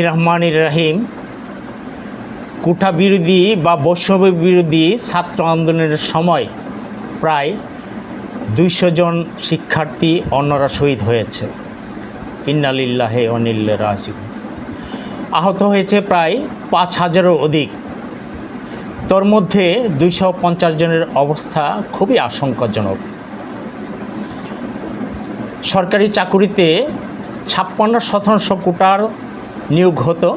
বিসমিল্লাহির রহমানির রহিম। কোটা বিরোধী বা বৈষম্য বিরোধী ছাত্র আন্দোলনের সময় প্রায় 200 জন শিক্ষার্থী অন্যরা শহীদ হয়েছে। ইন্না লিল্লাহি ওয়া ইন্না ইলাইহি রাজিউন। আহত হয়েছে প্রায় 5000-এরও অধিক। তোর মধ্যে 250 জনের অবস্থা খুবই আশঙ্কাজনক। সরকারি চাকুরিতে 56% কোটার নিয়োগ হতো।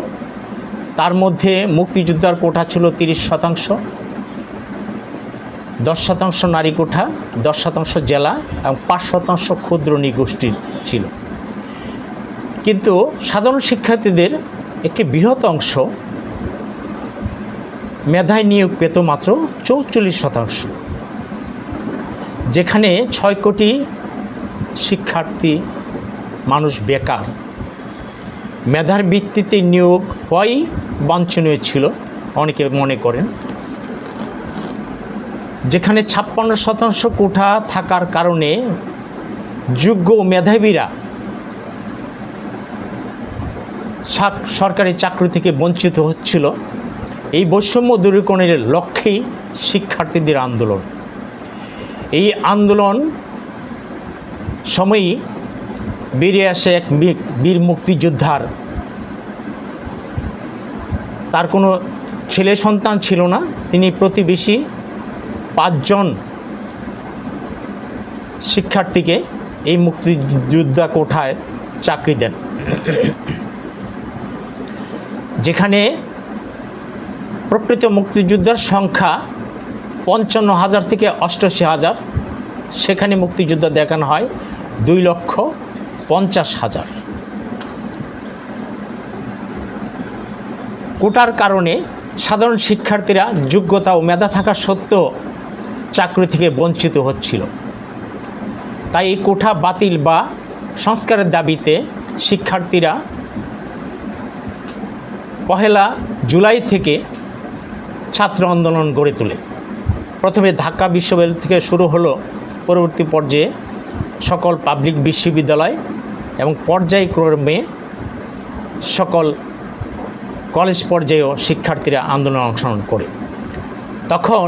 তার মধ্যে মুক্তিযোদ্ধার কোটা ছিল 30%, 10% নারী কোটা, 10% জেলা এবং 5% ক্ষুদ্র নৃগোষ্ঠীর ছিল। কিন্তু সাধারণ শিক্ষার্থীদের একটি বৃহৎ অংশ মেধায় নিয়োগ পেত মাত্র 44%, যেখানে 6 কোটি শিক্ষার্থী মানুষ বেকার। মেধার ভিত্তিতে নিয়োগ হওয়াই বাঞ্ছনীয় ছিল অনেকে মনে করেন। যেখানে 56% কোটা থাকার কারণে যোগ্য মেধাবীরা সরকারি চাকরি থেকে বঞ্চিত হচ্ছিল। এই বৈষম্য দূরীকরণের লক্ষ্যেই শিক্ষার্থীদের আন্দোলন। এই আন্দোলন সময়ই বেরিয়ে আসে এক বীর মুক্তিযোদ্ধার। তার কোনো ছেলে সন্তান ছিল না। তিনি প্রতিবেশী 5 জন শিক্ষার্থীকে এই মুক্তিযোদ্ধা কোঠায় চাকরি দেন, যেখানে প্রকৃত মুক্তিযোদ্ধার সংখ্যা 55,000 থেকে 88,000। সেখানে মুক্তিযোদ্ধা দেখানো হয় 2,50,000। কোটার কারণে সাধারণ শিক্ষার্থীরা যোগ্যতা ও মেধা থাকা সত্ত্বেও চাকরি থেকে বঞ্চিত হচ্ছিল। তাই এই কোটা বাতিল বা সংস্কারের দাবিতে শিক্ষার্থীরা 1 জুলাই থেকে ছাত্র আন্দোলন গড়ে তোলে। প্রথমে ঢাকা বিশ্ববিদ্যালয় থেকে শুরু হলো, পরবর্তী পর্যায়ে সকল পাবলিক বিশ্ববিদ্যালয় এবং পর্যায়ক্রমে সকল কলেজ পর্যায়েও শিক্ষার্থীরা আন্দোলনে অংশগ্রহণ করে। তখন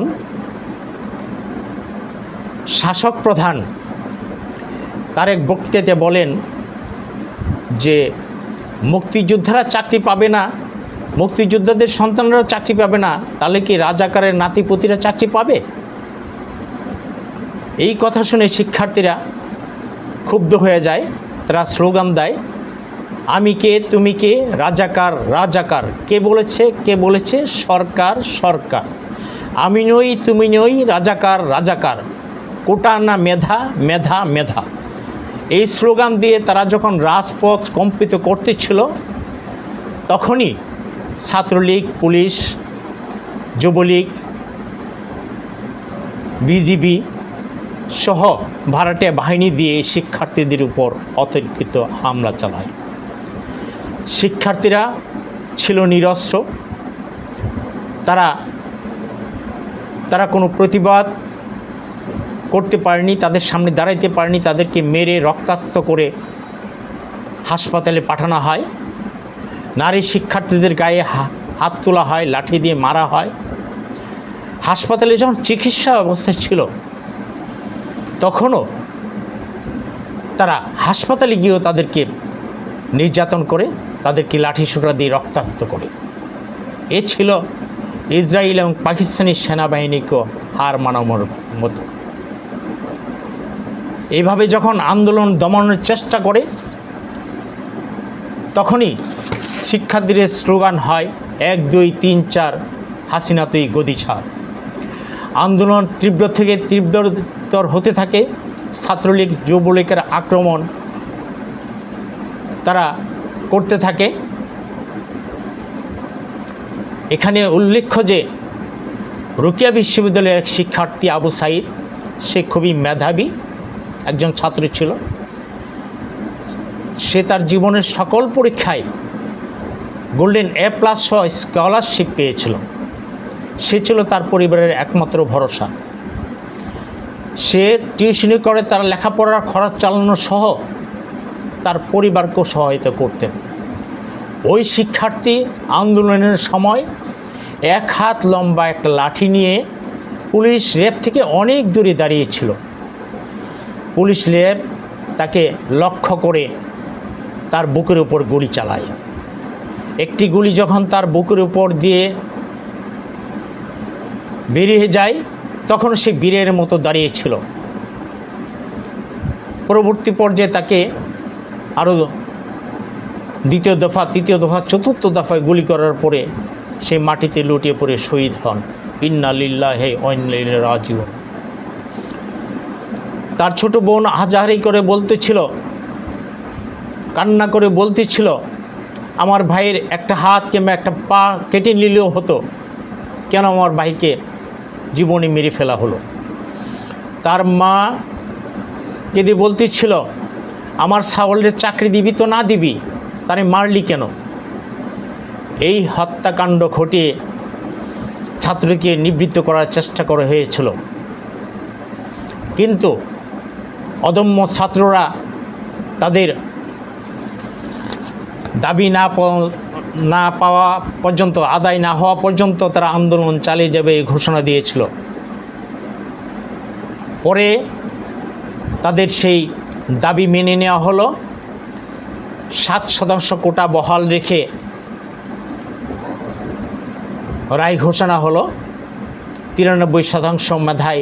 শাসক প্রধান তার এক বক্তৃতাতে বলেন যে মুক্তিযোদ্ধারা চাকরি পাবে না, মুক্তিযোদ্ধাদের সন্তানরা চাকরি পাবে না, তাহলে কি রাজাকারের নাতিপুতিরা চাকরি পাবে? এই কথা শুনে শিক্ষার্থীরা ক্ষুব্ধ হয়ে যায়। তারা স্লোগান দেয়, আমি কে, তুমি কে, রাজাকার রাজাকার। কে বলেছে? কে বলেছে? সরকার সরকার। আমি নই, তুমি নই, রাজাকার রাজাকার। কোটা না মেধা, মেধা মেধা। এই স্লোগান দিয়ে তারা যখন রাজপথ কম্পিত করতেছিল, তখনই ছাত্রলীগ, পুলিশ, যুবলীগ, বিজিবি সহ ভাড়াটে বাহিনী দিয়ে শিক্ষার্থীদের উপর অতর্কিত হামলা চালায়। শিক্ষার্থীরা ছিল নিরস্ত্র। তারা কোনো প্রতিবাদ করতে পারেনি, তাদের সামনে দাঁড়াইতে পারেনি। তাদেরকে মেরে রক্তাক্ত করে হাসপাতালে পাঠানো হয়। নারী শিক্ষার্থীদের গায়ে হাত তোলা হয়, লাঠি দিয়ে মারা হয়। হাসপাতালে যখন চিকিৎসা অবস্থায় ছিল, তখনও তারা হাসপাতালে গিয়েও তাদেরকে নির্যাতন করে, তাদেরকে লাঠিসোঁটা দিয়ে রক্তাক্ত করে। এ ছিল ইসরায়েল এবং পাকিস্তানি সেনাবাহিনীকেও হার মানানোর মতো। এইভাবে যখন আন্দোলন দমনের চেষ্টা করে, তখনই শিক্ষার্থীদের স্লোগান হয় 1, 2, 3, 4 হাসিনা তুই গদি ছাড়। আন্দোলন তীব্র থেকে তীব্রতর হতে থাকে। ছাত্রলীগ, যুবলীগের আক্রমণ তারা করতে থাকে। এখানে উল্লেখ্য যে রোকেয়া বিশ্ববিদ্যালয়ের এক শিক্ষার্থী আবু সাইদ, সে খুবই মেধাবী একজন ছাত্র ছিল। সে তার জীবনের সকল পরীক্ষায় গোল্ডেন A+ সহ স্কলারশিপ পেয়েছিল। সে ছিল তার পরিবারের একমাত্র ভরসা। সে টিউশনি করে তার লেখাপড়ার খরচ চালানো সহ তার পরিবারকেও সহায়তা করতেন। ওই শিক্ষার্থী আন্দোলনের সময় এক হাত লম্বা একটা লাঠি নিয়ে পুলিশ র্যাব থেকে অনেক দূরে দাঁড়িয়েছিল। পুলিশ র্যাব তাকে লক্ষ্য করে তার বুকের উপর গুলি চালায়। একটি গুলি যখন তার বুকের উপর দিয়ে বেরিয়ে যায় তখন সে বীরের মতো দাঁড়িয়েছিল। পরবর্তী পর্যায়ে তাকে আরও দ্বিতীয় দফা, তৃতীয় দফা, চতুর্থ দফায় গুলি করার পরে সে মাটিতে লুটিয়ে পড়ে শহীদ হন। ইন্না লিল্লাহি ওয়া ইন্না ইলাইহি রাজিউন। তার ছোট বোন আহাজারি করে বলতেছিল, কান্না করে বলতেছিল, আমার ভাইয়ের একটা হাত কিংবা একটা পা কেটে নিলেও হতো, কেন আমার ভাইকে জীবনে মেরে ফেলা হলো। তার মা কেঁদে বলতেছিল, আমার ছাগলের চাকরি দিবি তো না দিবি, তারে মারলি কেন। এই হত্যাকাণ্ড ঘটিয়ে ছাত্রকে নিবৃত্ত করার চেষ্টা করা হয়েছিল, কিন্তু অদম্য ছাত্ররা তাদের দাবি না পাওয়া পর্যন্ত, আদায় না হওয়া পর্যন্ত তারা আন্দোলন চালিয়ে যাবে এই ঘোষণা দিয়েছিল। পরে তাদের সেই দাবি মেনে নেওয়া হলো। 7% কোটা বহাল রেখে রায় ঘোষণা হলো। 93% মেধায়